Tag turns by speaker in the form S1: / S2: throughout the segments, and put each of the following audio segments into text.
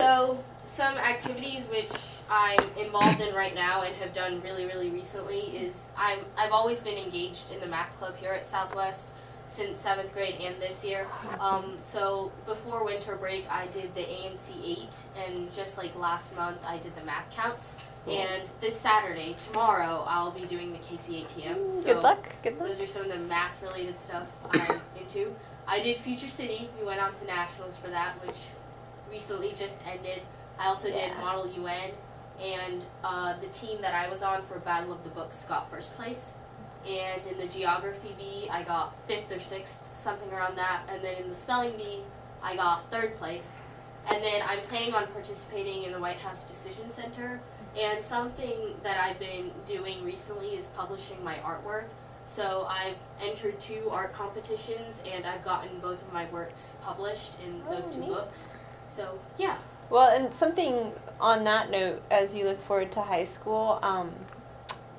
S1: So some activities which I'm involved in right now and have done really recently is I've always been engaged in the math club here at Southwest since 7th grade and this year. So before winter break I did the AMC 8, and just like last month I did the math counts. And this Saturday, tomorrow, I'll be doing the KCATM. So
S2: good luck. Good luck.
S1: Those are some of the math related stuff I'm into. I did Future City. We went on to nationals for that, which recently just ended. I also did Model UN, and the team that I was on for Battle of the Books got first place. And in the Geography Bee, I got 5th or 6th, something around that. And then in the Spelling Bee, I got 3rd place. And then I'm planning on participating in the White House Decision Center. And something that I've been doing recently is publishing my artwork. So I've entered 2 art competitions, and I've gotten both of my works published in those 2 books. So, yeah.
S2: Well, and something on that note, as you look forward to high school,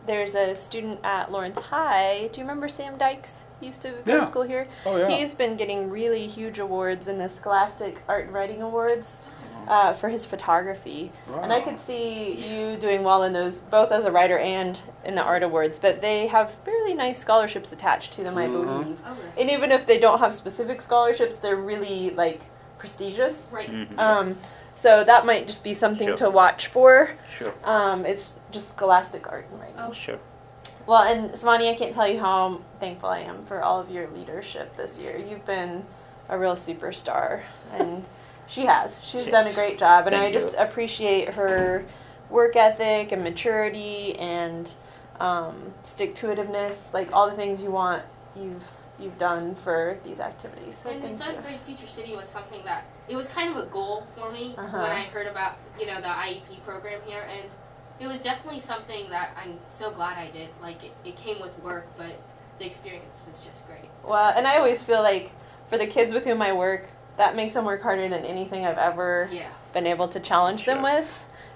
S2: there's a student at Lawrence High. Do you remember Sam Dykes? He used to go to school here.
S3: Oh, yeah.
S2: He's been getting really huge awards in the Scholastic Art and Writing Awards for his photography.
S3: Wow.
S2: And I could see you doing well in those, both as a writer and in the art awards. But they have fairly nice scholarships attached to them, I believe.
S1: Oh, right.
S2: And even if they don't have specific scholarships, they're really, like, prestigious.
S1: Right.
S2: So that might just be something to watch for.
S3: Sure.
S2: It's just Scholastic Art and Writing.
S1: Oh.
S3: Sure.
S2: Well, and Sivani, I can't tell you how thankful I am for all of your leadership this year. You've been a real superstar, and she's done a great job, and I just appreciate her work ethic and maturity and stick-to-itiveness, like all the things you want. You've done for these activities. So
S1: And in 7th grade, Future City was something that, it was kind of a goal for me when I heard about, the IEP program here, and it was definitely something that I'm so glad I did. Like, it came with work, but the experience was just great.
S2: Well, and I always feel like for the kids with whom I work, that makes them work harder than anything I've ever been able to challenge them with.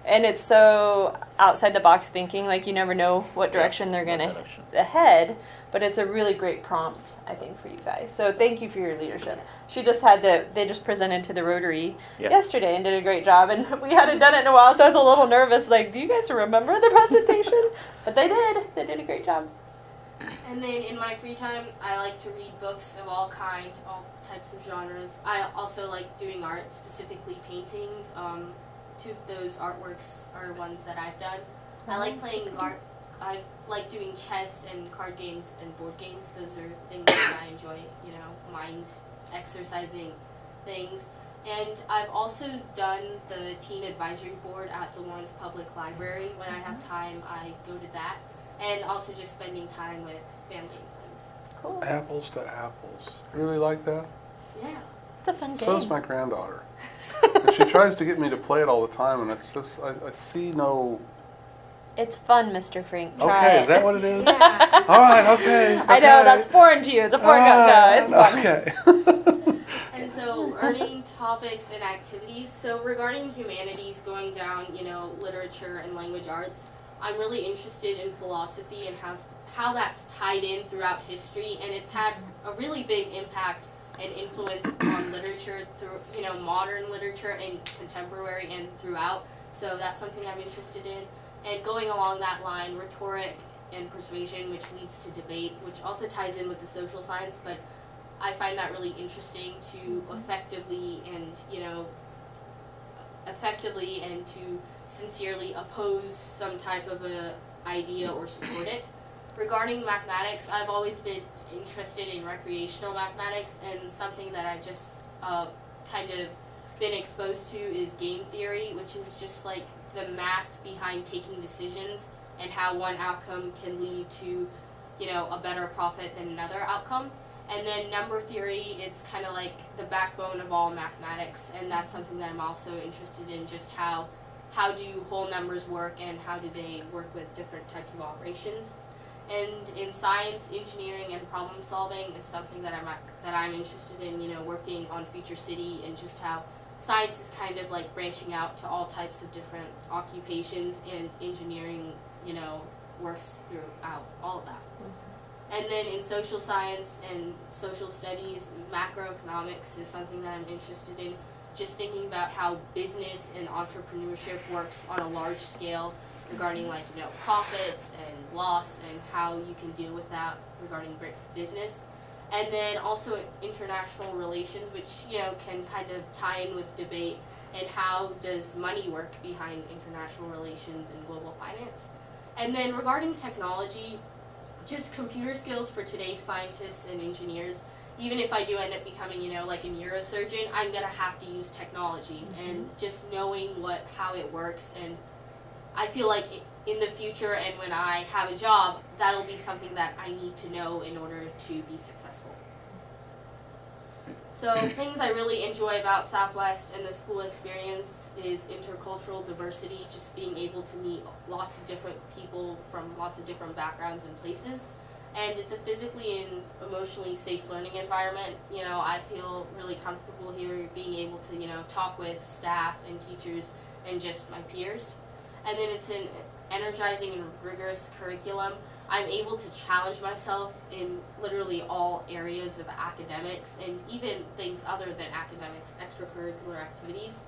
S2: And it's so outside the box thinking, like you never know what direction they're going to head. But it's a really great prompt, I think, for you guys. So thank you for your leadership. They just presented to the Rotary yesterday and did a great job. And we hadn't done it in a while, so I was a little nervous. Like, do you guys remember the presentation? But they did. They did a great job.
S1: And then in my free time, I like to read books of all kinds, all types of genres. I also like doing art, specifically paintings. 2 of those artworks are ones that I've done. I like playing art. I like doing chess and card games and board games. Those are things that I enjoy, mind exercising things. And I've also done the teen advisory board at the Lawrence Public Library. When I have time, I go to that. And also just spending time with family and friends.
S2: Cool.
S3: Apples to apples. Really like that?
S1: Yeah.
S2: It's a fun game.
S3: So does my granddaughter. And she tries to get me to play it all the time, and it's just, I see no...
S2: It's fun, Mr. Frank. Try
S3: Okay,
S2: it.
S3: is that what it is?
S1: Yeah.
S3: All right, okay.
S2: I know, that's foreign to you. It's a foreign no, it's fun.
S3: Okay.
S1: And so, earning topics and activities. So, regarding humanities, going down, literature and language arts, I'm really interested in philosophy and how that's tied in throughout history, and it's had a really big impact and influence on literature through, modern literature and contemporary and throughout. So that's something I'm interested in. And going along that line, rhetoric and persuasion, which leads to debate, which also ties in with the social science, but I find that really interesting to effectively and to sincerely oppose some type of a idea or support it. Regarding mathematics, I've always been interested in recreational mathematics, and something that I've just kind of been exposed to is game theory, which is just like the math behind taking decisions and how one outcome can lead to, a better profit than another outcome. And then number theory, it's kind of like the backbone of all mathematics, and that's something that I'm also interested in, just how do whole numbers work and how do they work with different types of operations. And in science, engineering, and problem solving is something that I'm interested in, working on Future City, and just how science is kind of like branching out to all types of different occupations, and engineering, works throughout all of that. And then in social science and social studies, macroeconomics is something that I'm interested in. just thinking about how business and entrepreneurship works on a large scale regarding like, you know, profits and loss and how you can deal with that regarding business. And then also international relations, which, you know, can kind of tie in with debate and how does money work behind international relations and global finance. And then regarding technology, just computer skills for today's scientists and engineers. Even if I do end up becoming, you know, like a neurosurgeon, I'm going to have to use technology and just knowing how it works. And I feel like in the future and when I have a job, that'll be something that I need to know in order to be successful. So things I really enjoy about Southwest and the school experience is intercultural diversity, just being able to meet lots of different people from lots of different backgrounds and places. And it's a physically and emotionally safe learning environment. You know, I feel really comfortable here being able to, you know, talk with staff and teachers and just my peers. And then it's an energizing and rigorous curriculum. I'm able to challenge myself in literally all areas of academics and even things other than academics, extracurricular activities.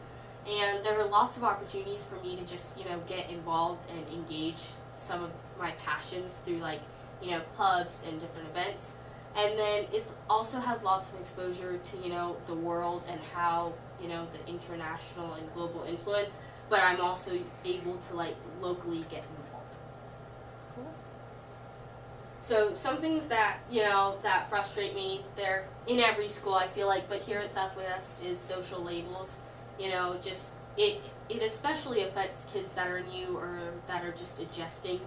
S1: And there are lots of opportunities for me to just, you know, get involved and engage some of my passions through, like, you know, clubs and different events. And then it also has lots of exposure to, you know, the world and how, you know, the international and global influence, but I'm also able to, like, locally get involved. So some things that, you know, that frustrate me, they're in every school, I feel like, but here at Southwest is social labels. You know, just, it especially affects kids that are new or that are just adjusting,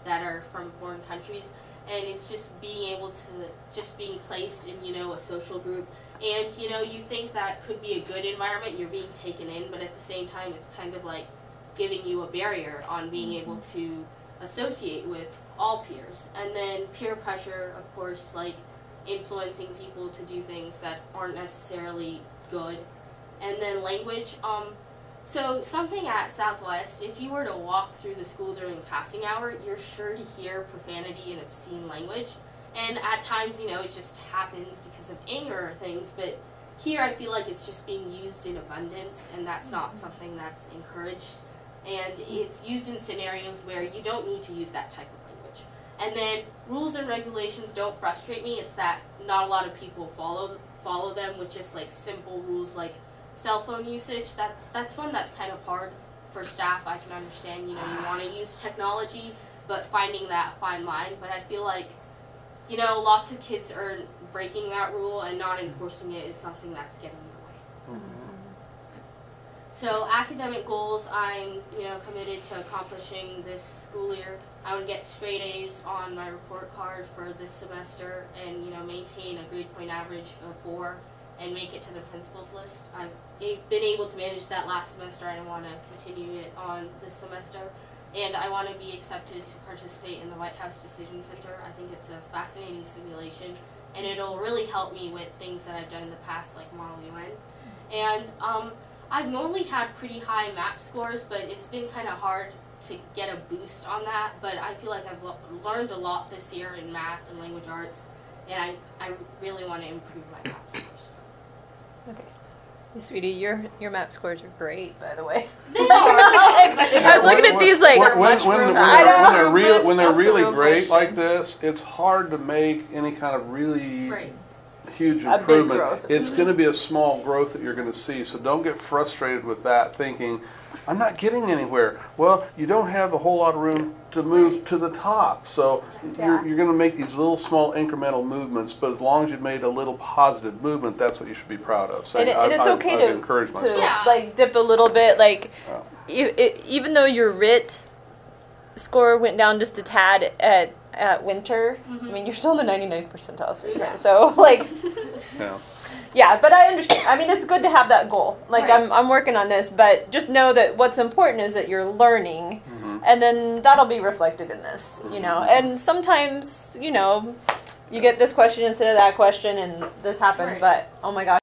S1: that are from foreign countries. And it's just being able to, just being placed in, you know, a social group. And, you know, you think that could be a good environment, you're being taken in, but at the same time, it's kind of like giving you a barrier on being able to associate with all peers. And then peer pressure, of course, like influencing people to do things that aren't necessarily good. And then language. So something at Southwest, if you were to walk through the school during passing hour, you're sure to hear profanity and obscene language. And at times, you know, it just happens because of anger or things, but here I feel like it's just being used in abundance, and that's not something that's encouraged. And it's used in scenarios where you don't need to use that type of language. And then rules and regulations don't frustrate me. It's that not a lot of people follow them with just like simple rules like cell phone usage. That's one that's kind of hard for staff. I can understand, you know, you want to use technology, but finding that fine line. But I feel like, you know, lots of kids are breaking that rule, and not enforcing it is something that's getting in the way. So academic goals, I'm, you know, committed to accomplishing this school year. I would get straight A's on my report card for this semester and, you know, maintain a grade point average of 4 and make it to the principal's list. I've been able to manage that last semester. I don't want to continue it on this semester. And I want to be accepted to participate in the White House Decision Center. I think it's a fascinating simulation, and it'll really help me with things that I've done in the past, like Model UN. And I've normally had pretty high MAP scores, but it's been kind of hard to get a boost on that. But I feel like I've learned a lot this year in math and language arts, and I really want to improve my MAP scores.
S2: Okay. Sweetie, your MAP scores are great, by the way.
S1: They are. I
S2: was looking at these like,
S3: when they're really great like this, it's hard to make any kind of really huge improvement. It's going to be a small growth that you're going to see, so don't get frustrated with that, thinking, I'm not getting anywhere. Well, you don't have a whole lot of room to move to the top, so you're going to make these little small incremental movements, but as long as you've made a little positive movement, that's what you should be proud of. So
S2: and it's okay to
S3: encourage myself.
S2: Like dip a little bit, like even though your RIT score went down just a tad at winter, I mean, you're still in the 99th percentile, sweetheart. So like, yeah, but I understand. I mean, it's good to have that goal. Like, I'm working on this, but just know that what's important is that you're learning, and then that'll be reflected in this, you know. And sometimes, you know, you get this question instead of that question, and this happens, but oh my gosh.